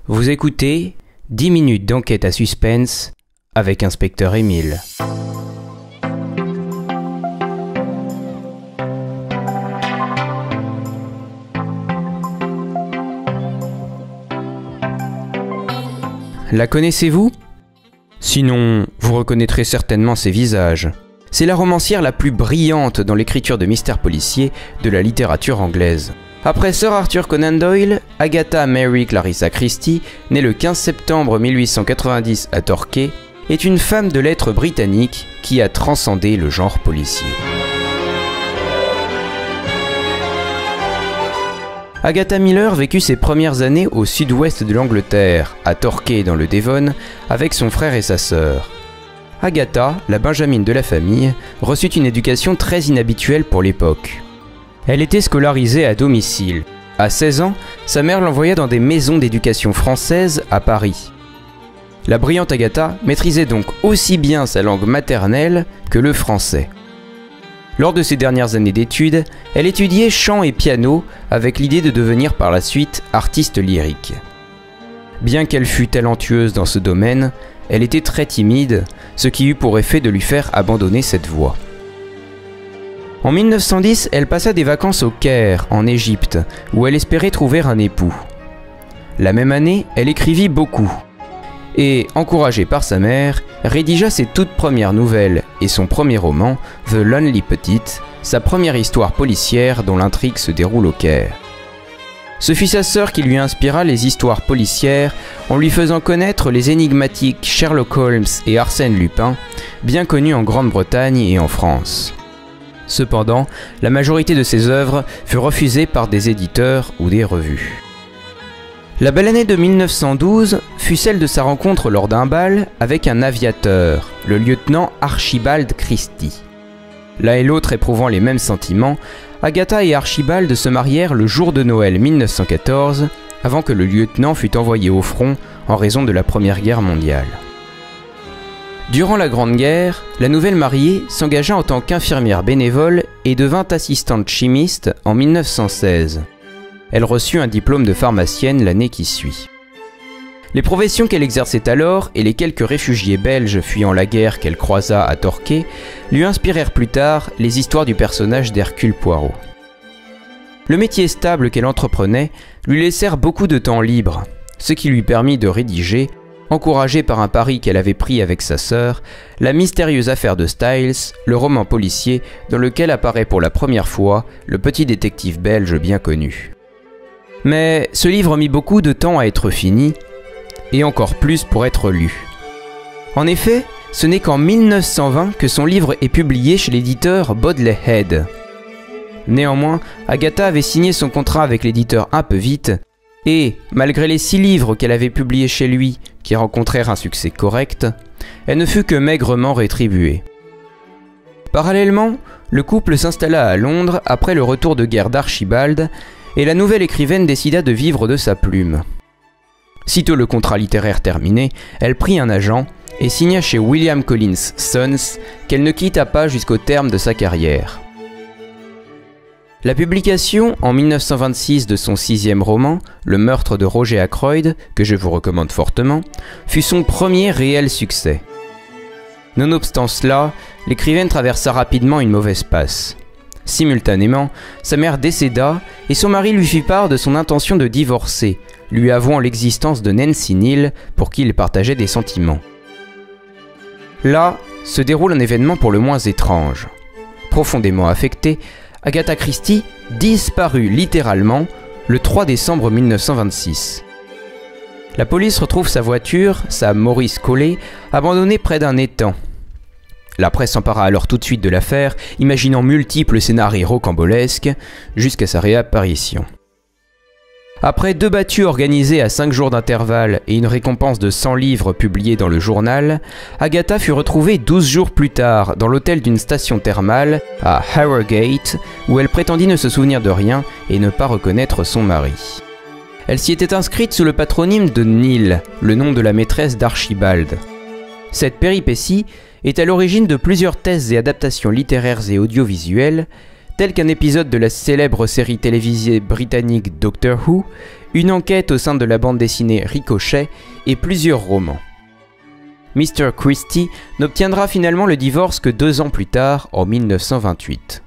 Vous écoutez 10 minutes d'enquête à suspense avec Inspecteur Émile. La connaissez-vous ? Sinon, vous reconnaîtrez certainement ses visages. C'est la romancière la plus brillante dans l'écriture de mystères policiers de la littérature anglaise. Après Sir Arthur Conan Doyle, Agatha Mary Clarissa Christie, née le 15 septembre 1890 à Torquay, est une femme de lettres britannique qui a transcendé le genre policier. Agatha Miller vécut ses premières années au sud-ouest de l'Angleterre, à Torquay dans le Devon, avec son frère et sa sœur. Agatha, la benjamine de la famille, reçut une éducation très inhabituelle pour l'époque. Elle était scolarisée à domicile. À 16 ans, sa mère l'envoya dans des maisons d'éducation françaises à Paris. La brillante Agatha maîtrisait donc aussi bien sa langue maternelle que le français. Lors de ses dernières années d'études, elle étudiait chant et piano avec l'idée de devenir par la suite artiste lyrique. Bien qu'elle fût talentueuse dans ce domaine, elle était très timide, ce qui eut pour effet de lui faire abandonner cette voie. En 1910, elle passa des vacances au Caire, en Égypte, où elle espérait trouver un époux. La même année, elle écrivit beaucoup. Et, encouragée par sa mère, rédigea ses toutes premières nouvelles et son premier roman, The Lonely Petite, sa première histoire policière dont l'intrigue se déroule au Caire. Ce fut sa sœur qui lui inspira les histoires policières en lui faisant connaître les énigmatiques Sherlock Holmes et Arsène Lupin, bien connus en Grande-Bretagne et en France. Cependant, la majorité de ses œuvres fut refusée par des éditeurs ou des revues. La belle année de 1912 fut celle de sa rencontre lors d'un bal avec un aviateur, le lieutenant Archibald Christie. L'un et l'autre éprouvant les mêmes sentiments, Agatha et Archibald se marièrent le jour de Noël 1914, avant que le lieutenant fût envoyé au front en raison de la Première Guerre mondiale. Durant la Grande Guerre, la nouvelle mariée s'engagea en tant qu'infirmière bénévole et devint assistante chimiste en 1916. Elle reçut un diplôme de pharmacienne l'année qui suit. Les professions qu'elle exerçait alors et les quelques réfugiés belges fuyant la guerre qu'elle croisa à Torquay lui inspirèrent plus tard les histoires du personnage d'Hercule Poirot. Le métier stable qu'elle entreprenait lui laissèrent beaucoup de temps libre, ce qui lui permit de rédiger, encouragée par un pari qu'elle avait pris avec sa sœur, La mystérieuse affaire de Styles, le roman policier dans lequel apparaît pour la première fois le petit détective belge bien connu. Mais ce livre mit beaucoup de temps à être fini, et encore plus pour être lu. En effet, ce n'est qu'en 1920 que son livre est publié chez l'éditeur Bodley Head. Néanmoins, Agatha avait signé son contrat avec l'éditeur un peu vite, et, malgré les 6 livres qu'elle avait publiés chez lui, qui rencontrèrent un succès correct, elle ne fut que maigrement rétribuée. Parallèlement, le couple s'installa à Londres après le retour de guerre d'Archibald, et la nouvelle écrivaine décida de vivre de sa plume. Sitôt le contrat littéraire terminé, elle prit un agent et signa chez William Collins Sons, qu'elle ne quitta pas jusqu'au terme de sa carrière. La publication en 1926 de son 6e roman, Le meurtre de Roger Ackroyd, que je vous recommande fortement, fut son premier réel succès. Nonobstant cela, l'écrivaine traversa rapidement une mauvaise passe. Simultanément, sa mère décéda et son mari lui fit part de son intention de divorcer, lui avouant l'existence de Nancy Neal pour qui il partageait des sentiments. Là se déroule un événement pour le moins étrange. Profondément affectée, Agatha Christie disparut littéralement le 3 décembre 1926. La police retrouve sa voiture, sa Maurice Collet, abandonnée près d'un étang. La presse s'empara alors tout de suite de l'affaire, imaginant multiples scénarios rocambolesques, jusqu'à sa réapparition. Après 2 battues organisées à 5 jours d'intervalle et une récompense de 100 livres publiée dans le journal, Agatha fut retrouvée 12 jours plus tard dans l'hôtel d'une station thermale à Harrogate, où elle prétendit ne se souvenir de rien et ne pas reconnaître son mari. Elle s'y était inscrite sous le patronyme de Neal, le nom de la maîtresse d'Archibald. Cette péripétie est à l'origine de plusieurs thèses et adaptations littéraires et audiovisuelles, tel qu'un épisode de la célèbre série télévisée britannique Doctor Who, une enquête au sein de la bande dessinée Ricochet et plusieurs romans. Mr. Christie n'obtiendra finalement le divorce que 2 ans plus tard, en 1928.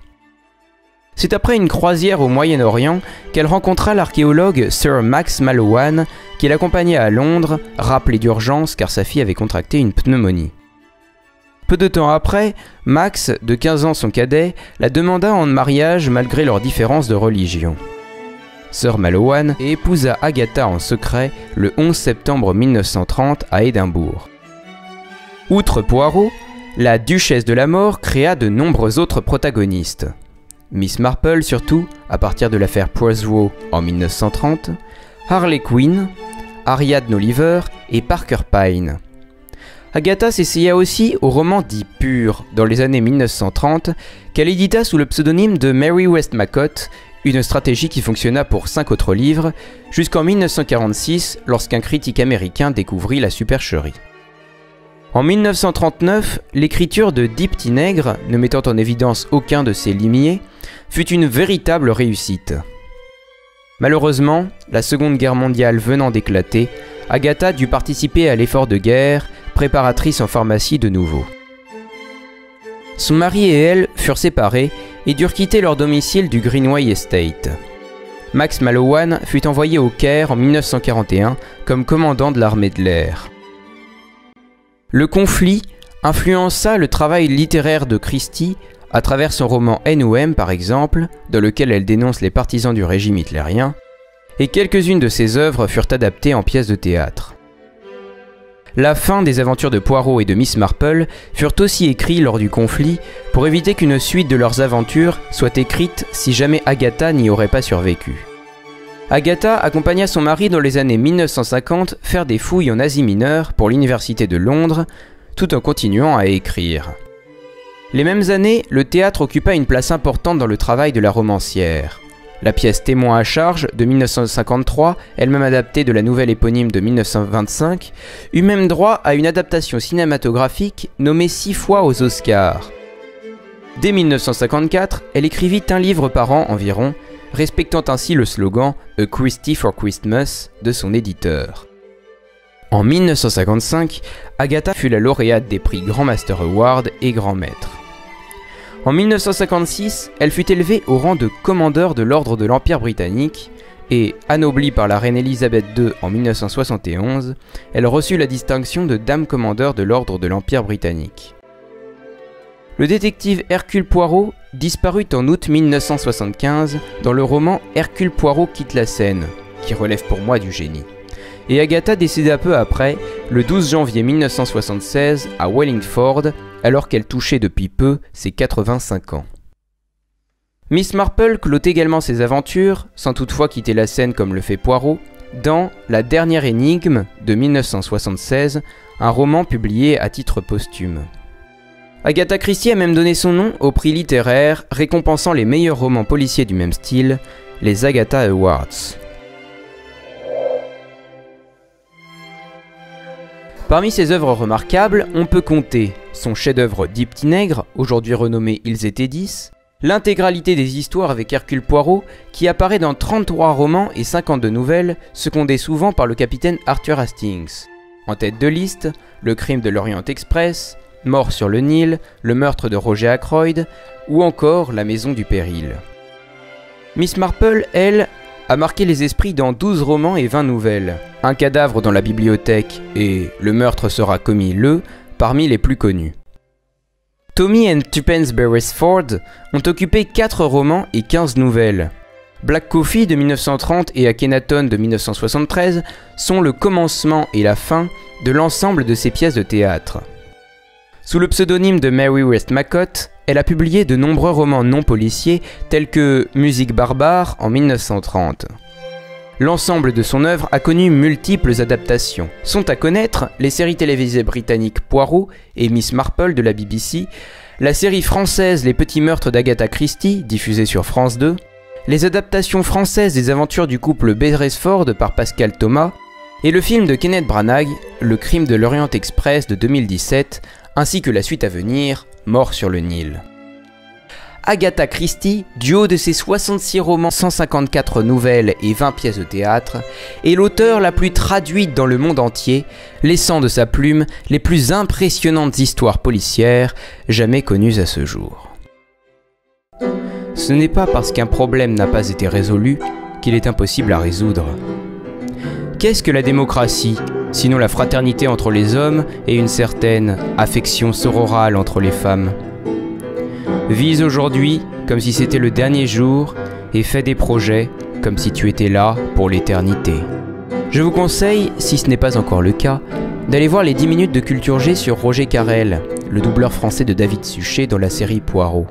C'est après une croisière au Moyen-Orient qu'elle rencontra l'archéologue Sir Max Mallowan, qui l'accompagnait à Londres, rappelé d'urgence car sa fille avait contracté une pneumonie. Peu de temps après, Max, de 15 ans son cadet, la demanda en mariage malgré leurs différences de religion. Sir Mallowan épousa Agatha en secret le 11 septembre 1930 à Édimbourg. Outre Poirot, la Duchesse de la Mort créa de nombreux autres protagonistes. Miss Marple surtout, à partir de l'affaire Poirot en 1930, Harley Quinn, Ariadne Oliver et Parker Pyne. Agatha s'essaya aussi au roman dit pur dans les années 1930 qu'elle édita sous le pseudonyme de Mary Westmacott, une stratégie qui fonctionna pour 5 autres livres, jusqu'en 1946 lorsqu'un critique américain découvrit la supercherie. En 1939, l'écriture de Dix Petits Nègres, ne mettant en évidence aucun de ses limiers, fut une véritable réussite. Malheureusement, la Seconde Guerre mondiale venant d'éclater, Agatha dut participer à l'effort de guerre, préparatrice en pharmacie de nouveau. Son mari et elle furent séparés et durent quitter leur domicile du Greenway Estate. Max Mallowan fut envoyé au Caire en 1941 comme commandant de l'armée de l'air. Le conflit influença le travail littéraire de Christie à travers son roman N.O.M. par exemple, dans lequel elle dénonce les partisans du régime hitlérien, et quelques-unes de ses œuvres furent adaptées en pièces de théâtre. La fin des aventures de Poirot et de Miss Marple furent aussi écrits lors du conflit pour éviter qu'une suite de leurs aventures soit écrite si jamais Agatha n'y aurait pas survécu. Agatha accompagna son mari dans les années 1950 faire des fouilles en Asie mineure pour l'université de Londres, tout en continuant à écrire. Les mêmes années, le théâtre occupa une place importante dans le travail de la romancière. La pièce Témoin à charge de 1953, elle-même adaptée de la nouvelle éponyme de 1925, eut même droit à une adaptation cinématographique nommée 6 fois aux Oscars. Dès 1954, elle écrivit un livre par an environ, respectant ainsi le slogan « A Christie for Christmas » de son éditeur. En 1955, Agatha fut la lauréate des prix Grand Master Award et Grand Maître. En 1956, elle fut élevée au rang de commandeur de l'Ordre de l'Empire britannique et, anoblie par la reine Elisabeth II en 1971, elle reçut la distinction de Dame commandeur de l'Ordre de l'Empire britannique. Le détective Hercule Poirot disparut en août 1975 dans le roman Hercule Poirot quitte la scène, qui relève pour moi du génie. Et Agatha décéda peu après, le 12 janvier 1976, à Wallingford, alors qu'elle touchait depuis peu ses 85 ans. Miss Marple clôt également ses aventures, sans toutefois quitter la scène comme le fait Poirot, dans La dernière énigme de 1976, un roman publié à titre posthume. Agatha Christie a même donné son nom au prix littéraire récompensant les meilleurs romans policiers du même style, les Agatha Awards. Parmi ses œuvres remarquables, on peut compter son chef-d'œuvre Dix Petits Nègres, aujourd'hui renommé Ils étaient 10, l'intégralité des histoires avec Hercule Poirot, qui apparaît dans 33 romans et 52 nouvelles, secondées souvent par le capitaine Arthur Hastings. En tête de liste, Le crime de l'Orient Express, Mort sur le Nil, Le meurtre de Roger Ackroyd, ou encore La maison du péril. Miss Marple, elle, a marqué les esprits dans 12 romans et 20 nouvelles. Un cadavre dans la bibliothèque et Le meurtre sera commis le, parmi les plus connus. Tommy and Tuppence Beresford ont occupé 4 romans et 15 nouvelles. Black Coffee de 1930 et Akhenaton de 1973 sont le commencement et la fin de l'ensemble de ces pièces de théâtre. Sous le pseudonyme de Mary Westmacott, elle a publié de nombreux romans non policiers tels que Musique barbare en 1930. L'ensemble de son œuvre a connu multiples adaptations. Sont à connaître les séries télévisées britanniques Poirot et Miss Marple de la BBC, la série française Les Petits Meurtres d'Agatha Christie, diffusée sur France 2, les adaptations françaises des aventures du couple Beresford par Pascal Thomas, et le film de Kenneth Branagh, Le crime de l'Orient Express de 2017, ainsi que la suite à venir, Mort sur le Nil. Agatha Christie, du haut de ses 66 romans, 154 nouvelles et 20 pièces de théâtre, est l'auteure la plus traduite dans le monde entier, laissant de sa plume les plus impressionnantes histoires policières jamais connues à ce jour. Ce n'est pas parce qu'un problème n'a pas été résolu qu'il est impossible à résoudre. Qu'est-ce que la démocratie, sinon la fraternité entre les hommes et une certaine affection sororale entre les femmes? Vis aujourd'hui comme si c'était le dernier jour et fais des projets comme si tu étais là pour l'éternité. Je vous conseille, si ce n'est pas encore le cas, d'aller voir les 10 minutes de Culture G sur Roger Carrel, le doubleur français de David Suchet dans la série Poirot.